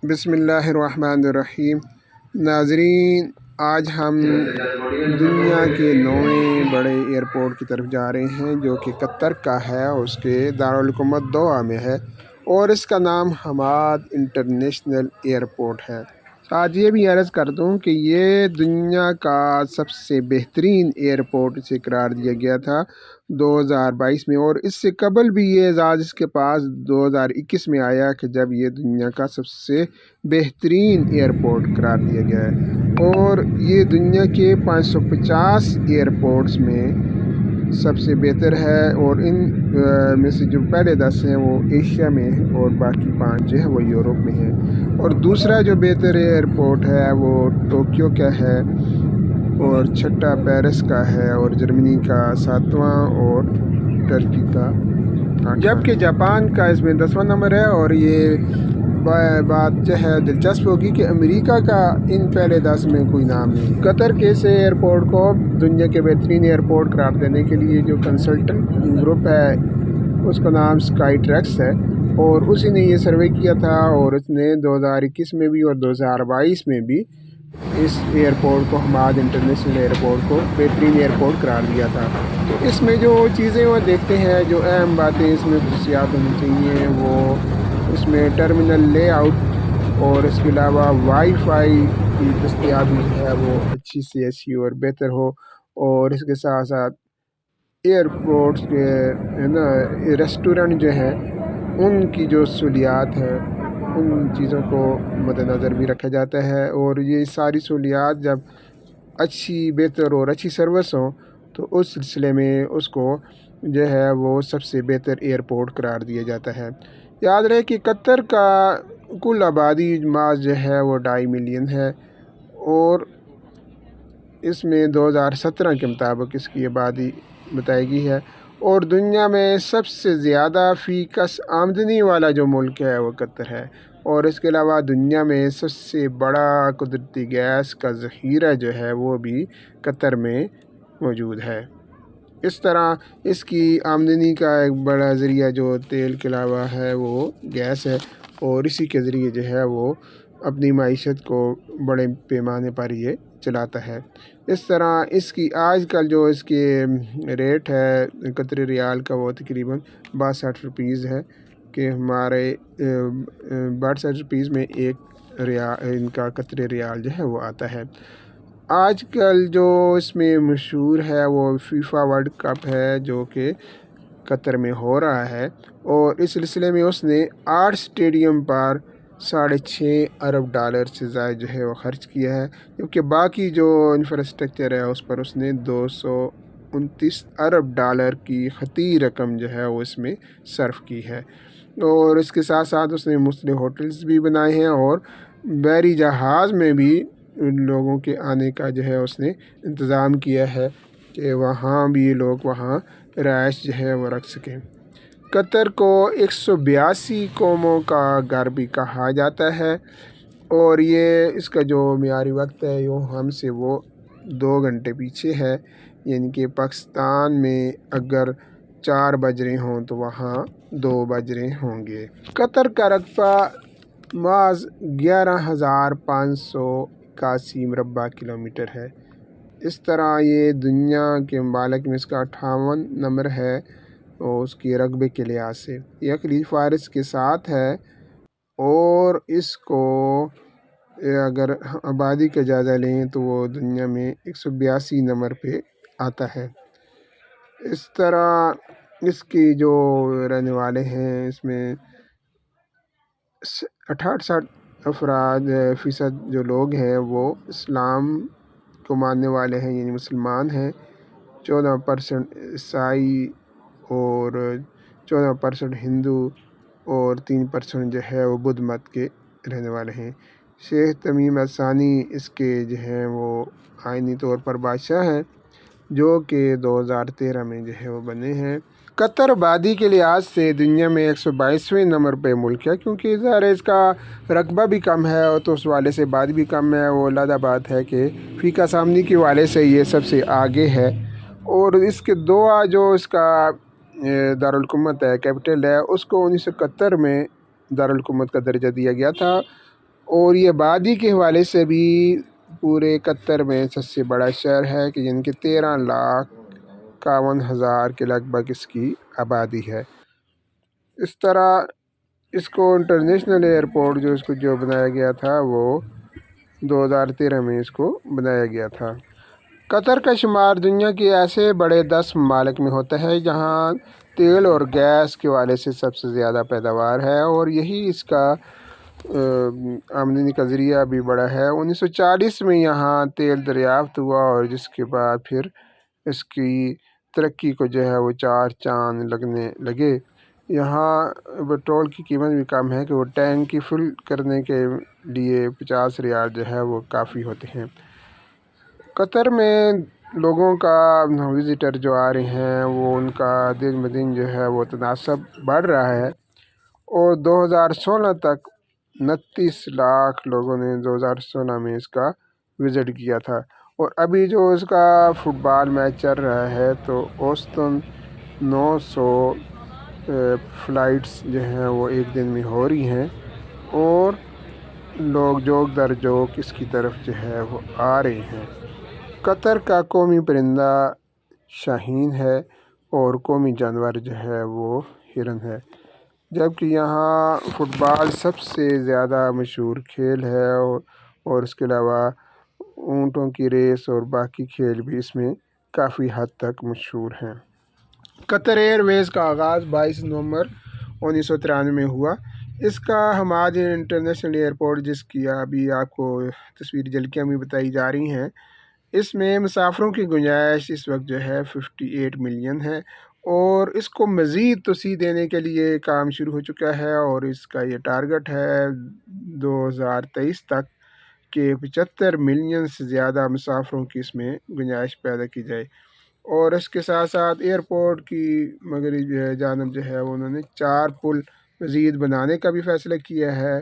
بسم اللہ الرحمن الرحیم۔ ناظرین، آج ہم دنیا کے 9ویں بڑے ایئرپورٹ کی طرف جا رہے ہیں جو کہ قطر کا ہے، اس کے دارالحکومت دوحہ میں ہے اور اس کا نام حماد انٹرنیشنل ایئرپورٹ ہے۔ آج یہ بھی عرض کر دوں کہ یہ دنیا کا سب سے بہترین ایئرپورٹ اسے قرار دیا گیا تھا 2022 میں، اور اس سے قبل بھی یہ اعزاز اس کے پاس 2021 میں آیا کہ جب یہ دنیا کا سب سے بہترین ایئرپورٹ قرار دیا گیا ہے، اور یہ دنیا کے 550 ایئرپورٹس میں سب سے بہتر ہے، اور ان میں سے جو پہلے 10 ہیں وہ ایشیا میں ہیں اور باقی 5 جو ہے وہ یورپ میں ہیں، اور دوسرا جو بہتر ایئرپورٹ ہے وہ ٹوکیو کا ہے، اور چھٹا پیرس کا ہے، اور جرمنی کا 7واں اور ٹرکی کا 8واں، جبکہ جاپان کا اس میں 10واں نمبر ہے۔ اور یہ بات جو ہے دلچسپ ہوگی کہ امریکہ کا ان پہلے 10 میں کوئی نام نہیں۔ قطر کے اس ایئرپورٹ کو دنیا کے بہترین ایئرپورٹ قرار دینے کے لیے جو کنسلٹنٹ گروپ ہے اس کا نام اسکائی ٹریکس ہے، اور اسی نے یہ سروے کیا تھا، اور اس نے 2021 میں بھی اور 2022 میں بھی اس ایئرپورٹ کو، حماد انٹرنیشنل ایئرپورٹ کو بہترین ایئرپورٹ قرار دیا تھا۔ تو اس میں جو چیزیں وہ دیکھتے ہیں، جو اہم باتیں اس میں خصوصیات ہونی چاہیے، وہ اس میں ٹرمینل لے آؤٹ، اور اس کے علاوہ وائی فائی کی دستیابی ہے وہ اچھی سے اچھی اور بہتر ہو، اور اس کے ساتھ ساتھ ایئرپورٹس کے ریسٹورنٹ جو ہیں ان کی جو سہولیات ہیں ان چیزوں کو مد نظر بھی رکھا جاتا ہے، اور یہ ساری سہولیات جب اچھی، بہتر اور اچھی سروس ہوں تو اس سلسلے میں اس کو جو ہے وہ سب سے بہتر ایئرپورٹ قرار دیا جاتا ہے۔ یاد رہے کہ قطر کا کل آبادی ماس جو ہے وہ 2.5 ملین ہے، اور اس میں 2017 کے مطابق اس کی آبادی بتائی گئی ہے، اور دنیا میں سب سے زیادہ فی کس آمدنی والا جو ملک ہے وہ قطر ہے، اور اس کے علاوہ دنیا میں سب سے بڑا قدرتی گیس کا ذخیرہ جو ہے وہ بھی قطر میں موجود ہے۔ اس طرح اس کی آمدنی کا ایک بڑا ذریعہ جو تیل کے علاوہ ہے وہ گیس ہے، اور اسی کے ذریعے جو ہے وہ اپنی معیشت کو بڑے پیمانے پر یہ چلاتا ہے۔ اس طرح اس کی آج کل جو اس کے ریٹ ہے قطری ریال کا وہ تقریباً 62 روپیز ہے، کہ ہمارے 62 روپیز میں ایک ریال ان کا قطری ریال جو ہے وہ آتا ہے۔ آج کل جو اس میں مشہور ہے وہ فیفا ورلڈ کپ ہے جو کہ قطر میں ہو رہا ہے، اور اس سلسلے میں اس نے 8 اسٹیڈیم پر $6.5 ارب سے زائد جو ہے وہ خرچ کیا ہے، جبکہ باقی جو انفراسٹرکچر ہے اس پر اس نے $229 ارب کی خطی رقم جو ہے وہ اس میں صرف کی ہے، اور اس کے ساتھ ساتھ اس نے مختلف ہوٹلز بھی بنائے ہیں، اور بحری جہاز میں بھی لوگوں کے آنے کا جو ہے اس نے انتظام کیا ہے کہ وہاں بھی لوگ وہاں رہائش جو ہے وہ رکھ سکیں۔ قطر کو 182 قوموں کا گھر بھی کہا جاتا ہے، اور یہ اس کا جو معیاری وقت ہے ہم سے وہ 2 گھنٹے پیچھے ہے، یعنی کہ پاکستان میں اگر 4 بج رہے ہوں تو وہاں 2 بج رہے ہوں گے۔ قطر کا رقبہ محض 11,581 مربع کلومیٹر ہے۔ اس طرح یہ دنیا کے ممالک میں اس کا 58واں نمبر ہے، اور اس کی رقبے کے لحاظ سے یہ خلیج فارس کے ساتھ ہے، اور اس کو اگر آبادی کا جائزہ لیں تو وہ دنیا میں 182 نمبر پہ آتا ہے۔ اس طرح اس کی جو رہنے والے ہیں اس میں 68% جو لوگ ہیں وہ اسلام کو ماننے والے ہیں، یعنی مسلمان ہیں، 14% عیسائی، اور 14% ہندو، اور 3% جو ہے وہ بدھ مت کے رہنے والے ہیں۔ شیخ تمیم الثانی اس کے جو ہیں وہ آئینی طور پر بادشاہ ہیں، جو کہ 2013 میں جو ہے وہ بنے ہیں۔ قطر آبادی کے لحاظ سے دنیا میں 122ویں نمبر پہ ملک ہے، کیونکہ ظاہر ہے اس کا رقبہ بھی کم ہے، اور تو اس والے سے آبادی بھی کم ہے، وہ علیحدہ بات ہے کہ فی کس آمدنی کے والے سے یہ سب سے آگے ہے، اور اس کے دوحہ جو اس کا دارالحکومت ہے، کیپٹل ہے، اس کو 1971 میں دارالحکومت کا درجہ دیا گیا تھا، اور یہ آبادی کے حوالے سے بھی پورے قطر میں سب سے بڑا شہر ہے کہ جن کے 13,51,000 کے لگ بھگ اس کی آبادی ہے۔ اس طرح اس کو انٹرنیشنل ایئرپورٹ جو بنایا گیا تھا وہ 2013 میں اس کو بنایا گیا تھا۔ قطر کا شمار دنیا کے ایسے بڑے 10 ممالک میں ہوتا ہے جہاں تیل اور گیس کے حوالے سے سب سے زیادہ پیداوار ہے، اور یہی اس کا آمدنی کا ذریعہ بھی بڑا ہے۔ 1940 میں یہاں تیل دریافت ہوا اور جس کے بعد پھر اس کی ترقی کو وہ 4 چاند لگنے لگے۔ یہاں پٹرول کی قیمت بھی کم ہے کہ وہ ٹینک کی فل کرنے کے لیے 50 ریال وہ کافی ہوتے ہیں۔ قطر میں لوگوں کا وزٹر جو آ رہے ہیں وہ ان کا دن بدن وہ تناسب بڑھ رہا ہے، اور 2016 تک 29 لاکھ لوگوں نے 2016 میں اس کا وزٹ کیا تھا، اور ابھی جو اس کا فٹ بال میچ چل رہا ہے تو اوسطاً 900 فلائٹس وہ ایک دن میں ہو رہی ہیں، اور لوگ جوک در جوک اس کی طرف وہ آ رہے ہیں۔ قطر کا قومی پرندہ شاہین ہے اور قومی جانور وہ ہرن ہے، جبکہ یہاں فٹ بال سب سے زیادہ مشہور کھیل ہے، اور اس کے علاوہ اونٹوں کی ریس اور باقی کھیل بھی اس میں کافی حد تک مشہور ہیں۔ قطر ایئر ویز کا آغاز 22 نومبر 1993 میں ہوا۔ اس کا حماد انٹرنیشنل ایئرپورٹ، جس کی ابھی آپ کو تصویری جھلکیاں بھی بتائی جا رہی ہیں، اس میں مسافروں کی گنجائش اس وقت 58 ملین ہے، اور اس کو مزید توسیع دینے کے لیے کام شروع ہو چکا ہے، اور اس کا یہ ٹارگٹ ہے 2023 تک کہ 75 ملین سے زیادہ مسافروں کی اس میں گنجائش پیدا کی جائے۔ اور اس کے ساتھ ساتھ ایئرپورٹ کی مغربی جانب انہوں نے 4 پل مزید بنانے کا بھی فیصلہ کیا ہے،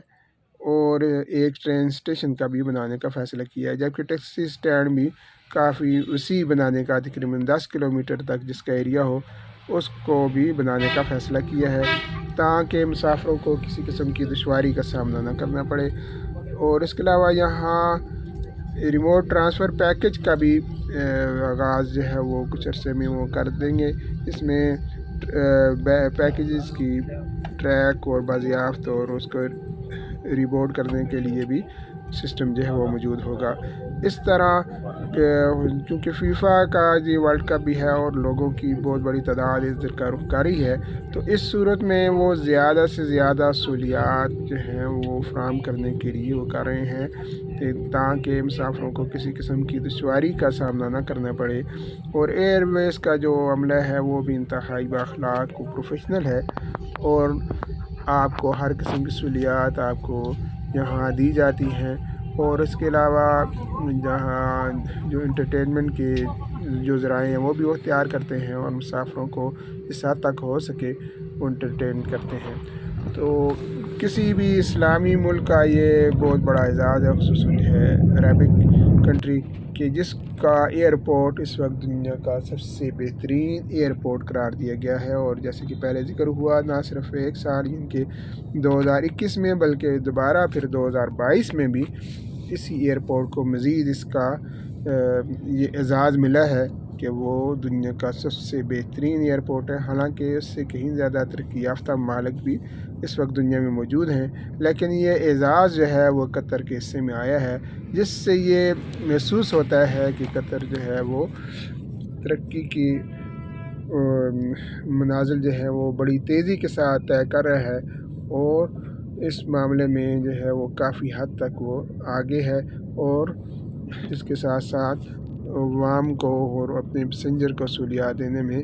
اور ایک ٹرین اسٹیشن کا بھی بنانے کا فیصلہ کیا ہے، جبکہ ٹیکسی اسٹینڈ بھی کافی وسیع بنانے کا تقریباً 10 کلومیٹر تک جس کا ایریا ہو اس کو بھی بنانے کا فیصلہ کیا ہے، تاکہ مسافروں کو کسی قسم کی دشواری کا سامنا نہ کرنا پڑے۔ اور اس کے علاوہ یہاں ریموٹ ٹرانسفر پیکج کا بھی آغاز وہ کچھ عرصے میں وہ کر دیں گے۔ اس میں پیکیجز کی ٹریک اور بازیافت اور اس کو ریبورڈ کرنے کے لیے بھی سسٹم وہ موجود ہوگا۔ اس طرح چونکہ فیفا کا ورلڈ کپ بھی ہے اور لوگوں کی بہت بڑی تعداد اس کا رخ کاری ہے، تو اس صورت میں وہ زیادہ سے زیادہ سہولیات وہ فراہم کرنے کے لیے وہ کر رہے ہیں، تاکہ مسافروں کو کسی قسم کی دشواری کا سامنا نہ کرنا پڑے۔ اور ایئر ویز کا جو عملہ ہے وہ بھی انتہائی بااخلاق و پروفیشنل ہے، اور آپ کو ہر قسم کی سہولیات آپ کو یہاں دی جاتی ہیں۔ اور اس کے علاوہ جہاں جو انٹرٹینمنٹ کے جو ذرائع ہیں وہ بھی وہ اختیار کرتے ہیں، اور مسافروں کو اس حد تک ہو سکے وہ انٹرٹین کرتے ہیں۔ تو کسی بھی اسلامی ملک کا یہ بہت بڑا اعزاز ہے، خصوصاً عربک کنٹری کہ جس کا ایئرپورٹ اس وقت دنیا کا سب سے بہترین ایئرپورٹ قرار دیا گیا ہے۔ اور جیسے کہ پہلے ذکر ہوا، نہ صرف ایک سال ان کے 2021 میں بلکہ دوبارہ پھر 2022 میں بھی اسی ایئرپورٹ کو مزید اس کا یہ اعزاز ملا ہے کہ وہ دنیا کا سب سے بہترین ایئرپورٹ ہے۔ حالانکہ اس سے کہیں زیادہ ترقی یافتہ ممالک بھی اس وقت دنیا میں موجود ہیں، لیکن یہ اعزاز وہ قطر کے حصے میں آیا ہے، جس سے یہ محسوس ہوتا ہے کہ قطر وہ ترقی کی منازل وہ بڑی تیزی کے ساتھ طے کر رہا ہے، اور اس معاملے میں وہ کافی حد تک وہ آگے ہے، اور اس کے ساتھ ساتھ عوام کو اور اپنے پیسنجر کو سہولیات دینے میں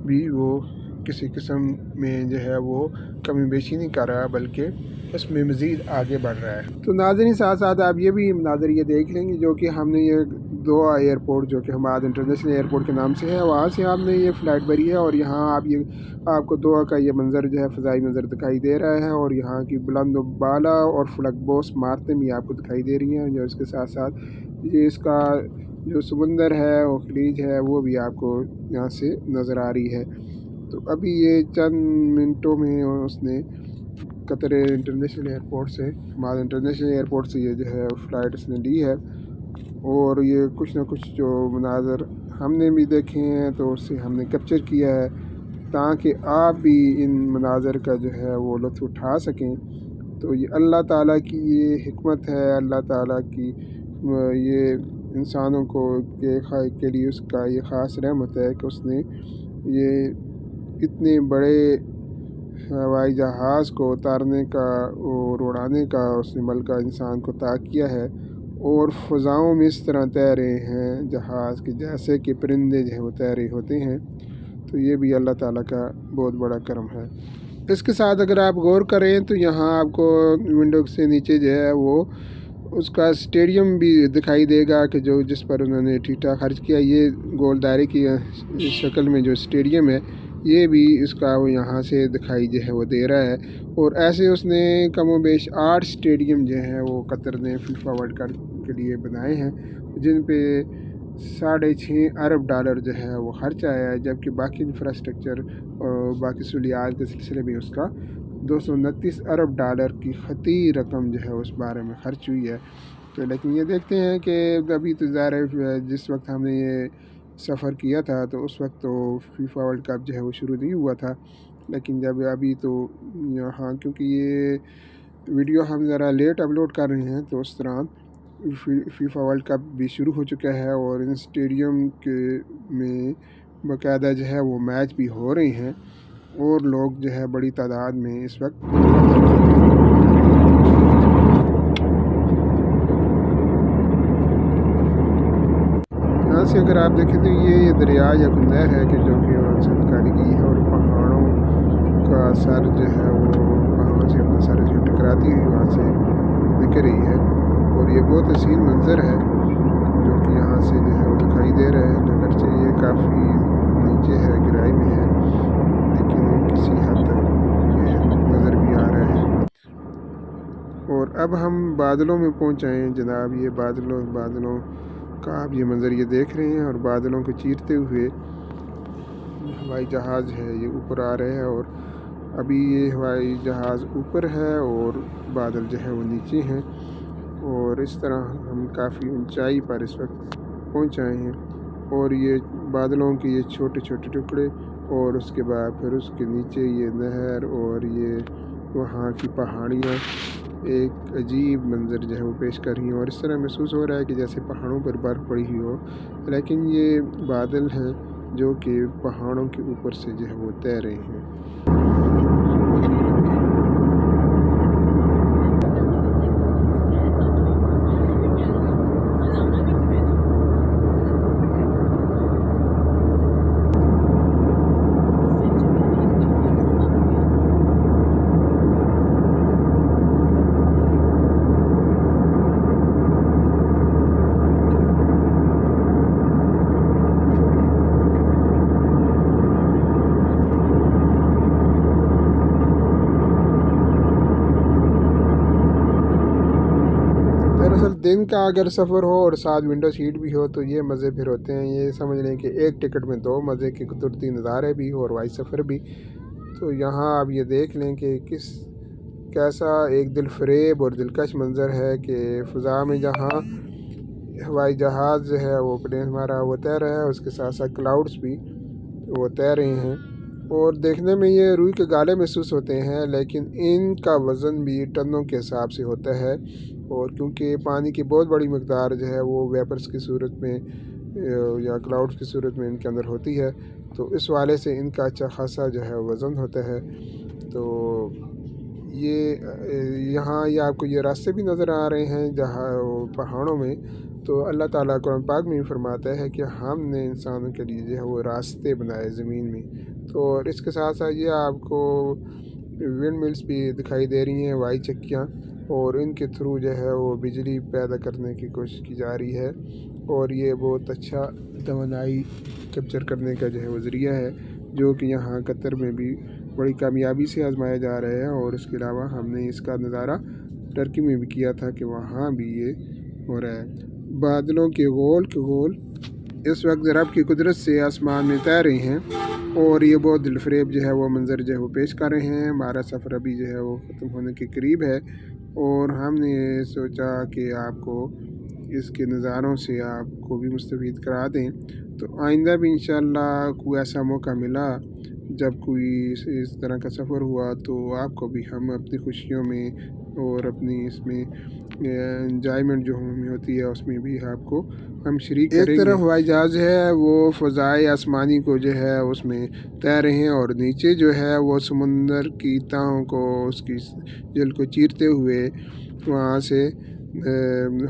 بھی وہ کسی قسم میں وہ کمی بیشی نہیں کر رہا، بلکہ اس میں مزید آگے بڑھ رہا ہے۔ تو ناظرین، ساتھ ساتھ آپ یہ بھی مناظر یہ دیکھ لیں گے جو کہ ہم نے یہ دوحہ ایئرپورٹ جو کہ حماد انٹرنیشنل ایئرپورٹ کے نام سے ہے، وہاں سے ہم نے یہ فلائٹ بھری ہے، اور یہاں آپ کو دوحہ کا یہ منظر فضائی منظر دکھائی دے رہا ہے، اور یہاں کی بلند و بالا اور فلک بوس عمارتیں بھی آپ کو دکھائی دے رہی ہیں، جو اس کے ساتھ ساتھ یہ اس کا جو سمندر ہے وہ خلیج ہے وہ بھی آپ کو یہاں سے نظر آ رہی ہے۔ تو ابھی یہ چند منٹوں میں اس نے قطر انٹرنیشنل ایئرپورٹ سے، ہمارے انٹرنیشنل ایئرپورٹ سے یہ جو ہے فلائٹ اس نے لی ہے، اور یہ کچھ نہ کچھ جو مناظر ہم نے بھی دیکھے ہیں تو اس سے ہم نے کیپچر کیا ہے تاکہ آپ بھی ان مناظر کا جو ہے وہ لطف اٹھا سکیں۔ تو یہ اللہ تعالیٰ کی یہ حکمت ہے، اللہ تعالیٰ کی یہ انسانوں کو کے لیے اس کا یہ خاص رحمت ہے کہ اس نے یہ اتنے بڑے ہوائی جہاز کو اتارنے کا اور اڑانے کا اس نے ملکہ انسان کو عطا کیا ہے، اور فضاؤں میں اس طرح تیر رہے ہیں جہاز کے جیسے کہ پرندے جو ہے وہ تیر رہے ہوتے ہیں۔ تو یہ بھی اللہ تعالیٰ کا بہت بڑا کرم ہے۔ اس کے ساتھ اگر آپ غور کریں تو یہاں آپ کو ونڈو سے نیچے جو ہے وہ اس کا اسٹیڈیم بھی دکھائی دے گا کہ جس پر انہوں نے ٹھیٹا خرچ کیا۔ یہ گول دائرے کی شکل میں جو اسٹیڈیم ہے یہ بھی اس کا وہ یہاں سے دکھائی جو ہے وہ دے رہا ہے، اور ایسے اس نے کم و بیش 8 اسٹیڈیم جو ہیں وہ قطر نے فیفا ورلڈ کپ کے لیے بنائے ہیں، جن پہ $6.5 ارب جو ہے وہ خرچ آیا ہے، جبکہ باقی انفراسٹرکچر اور باقی سہولیات کے سلسلے میں اس کا $229 ارب کی خطی رقم جو ہے اس بارے میں خرچ ہوئی ہے۔ تو لیکن یہ دیکھتے ہیں کہ ابھی تو ظاہر ہے جس وقت ہم نے یہ سفر کیا تھا تو اس وقت تو فیفا ورلڈ کپ جو ہے وہ شروع نہیں ہوا تھا، لیکن جب ابھی تو یہاں کیونکہ یہ ویڈیو ہم ذرا لیٹ اپلوڈ کر رہے ہیں تو اس طرح فیفا ورلڈ کپ بھی شروع ہو چکا ہے، اور ان اسٹیڈیم کے میں باقاعدہ جو ہے وہ میچ بھی ہو رہے ہیں، اور لوگ جو ہے بڑی تعداد میں اس وقت یہاں سے اگر آپ دیکھیں تو یہ دریا یا کوئی نہر ہے کہ جو کہ وہاں سے نکالی گئی ہے، اور پہاڑوں کا سر جو ہے وہ پہاڑوں سے اپنا سر جو ٹکراتی ہوئی وہاں سے نکل رہی ہے، اور یہ بہت حسین منظر ہے جو کہ یہاں سے جو ہے وہ دکھائی دے رہا ہے، اگرچہ یہ کافی نیچے ہے، گہرائی میں ہے، لیکن کسی حد تک یہ نظر بھی آ رہا ہے۔ اور اب ہم بادلوں میں پہنچائیں جناب، یہ بادلوں کا آپ یہ منظر یہ دیکھ رہے ہیں، اور بادلوں کو چیرتے ہوئے ہوائی جہاز ہے یہ اوپر آ رہے ہیں، اور ابھی یہ ہوائی جہاز اوپر ہے اور بادل جو ہے وہ نیچے ہیں، اور اس طرح ہم کافی اونچائی پر اس وقت پہنچائے ہیں، اور یہ بادلوں کے یہ چھوٹے چھوٹے ٹکڑے، اور اس کے بعد پھر اس کے نیچے یہ نہر اور یہ وہاں کی پہاڑیاں ایک عجیب منظر جو ہے وہ پیش کر رہی ہیں، اور اس طرح محسوس ہو رہا ہے کہ جیسے پہاڑوں پر برف پڑی ہوئی ہو، لیکن یہ بادل ہیں جو کہ پہاڑوں کے اوپر سے جو ہے وہ تیر رہے ہیں۔ دن کا اگر سفر ہو اور ساتھ ونڈو سیٹ بھی ہو تو یہ مزے پھر ہوتے ہیں، یہ سمجھ لیں کہ ایک ٹکٹ میں 2 مزے کے قدرتی نظارے بھی اور ہوائی سفر بھی۔ تو یہاں آپ یہ دیکھ لیں کہ کیسا ایک دل فریب اور دلکش منظر ہے کہ فضا میں جہاں ہوائی جہاز جو ہے وہ پلین ہمارا وہ تیر رہا ہے، اس کے ساتھ ساتھ کلاؤڈز بھی وہ تیر رہے ہیں، اور دیکھنے میں یہ روئی کے گالے محسوس ہوتے ہیں، لیکن ان کا وزن بھی ٹنوں کے حساب سے ہوتا ہے، اور کیونکہ پانی کی بہت بڑی مقدار جو ہے وہ ویپرز کی صورت میں یا کلاؤڈز کی صورت میں ان کے اندر ہوتی ہے، تو اس والے سے ان کا اچھا خاصا جو ہے وزن ہوتا ہے۔ تو یہاں یہ آپ کو یہ راستے بھی نظر آ رہے ہیں جہاں پہاڑوں میں، تو اللہ تعالیٰ قرآن پاک میں بھی فرماتا ہے کہ ہم نے انسانوں کے لیے جو ہے وہ راستے بنائے زمین میں۔ تو اس کے ساتھ ساتھ یہ آپ کو ونڈ ملز بھی دکھائی دے رہی ہیں، ہوائی چکیاں، اور ان کے تھرو جو ہے وہ بجلی پیدا کرنے کی کوشش کی جا رہی ہے، اور یہ بہت اچھا توانائی کیپچر کرنے کا جو ہے وہ ذریعہ ہے، جو کہ یہاں قطر میں بھی بڑی کامیابی سے آزمایا جا رہا ہے، اور اس کے علاوہ ہم نے اس کا نظارہ ٹرکی میں بھی کیا تھا کہ وہاں بھی یہ ہو رہا ہے۔ بادلوں کے گول اس وقت رب کی قدرت سے آسمان میں تیر رہے ہیں، اور یہ بہت دلفریب جو ہے وہ منظر جو ہے وہ پیش کر رہے ہیں۔ ہمارا سفر ابھی جو ہے وہ ختم ہونے کے قریب ہے اور ہم نے سوچا کہ آپ کو اس کے نظاروں سے آپ کو بھی مستفید کرا دیں، تو آئندہ بھی انشاءاللہ کوئی ایسا موقع ملا جب کوئی اس طرح کا سفر ہوا تو آپ کو بھی ہم اپنی خوشیوں میں اور اپنی اس میں انجوائمنٹ جو ہمیں ہوتی ہے اس میں بھی آپ کو ہم شریک کریں گے۔ ایک طرف ہوائی جہاز ہے وہ فضائے آسمانی کو جو ہے اس میں تیر رہے ہیں اور نیچے جو ہے وہ سمندر کی تہوں کو اس کی جل کو چیرتے ہوئے وہاں سے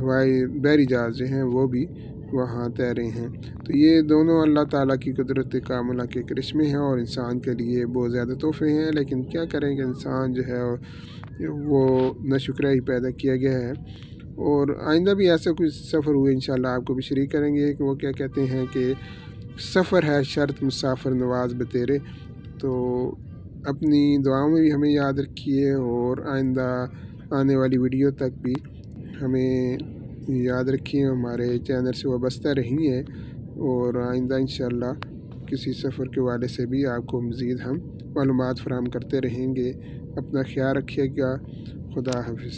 ہوائی بحری جہاز جو ہیں وہ بھی وہاں تیرے ہیں۔ تو یہ دونوں اللہ تعالیٰ کی قدرت کاملہ کے کرشمے ہیں اور انسان کے لیے بہت زیادہ تحفے ہیں، لیکن کیا کریں کہ انسان جو ہے وہ ناشکرہ ہی پیدا کیا گیا ہے۔ اور آئندہ بھی ایسا کوئی سفر ہوئے انشاءاللہ آپ کو بھی شریک کریں گے کہ وہ کیا کہتے ہیں کہ سفر ہے شرط مسافر نواز بتیرے۔ تو اپنی دعاؤں میں بھی ہمیں یاد رکھیے اور آئندہ آنے والی ویڈیو تک بھی ہمیں یاد رکھیے، ہمارے چینل سے وابستہ رہیے اور آئندہ انشاءاللہ کسی سفر کے حوالے سے بھی آپ کو مزید ہم معلومات فراہم کرتے رہیں گے۔ اپنا خیال رکھیے گا۔ خدا حافظ۔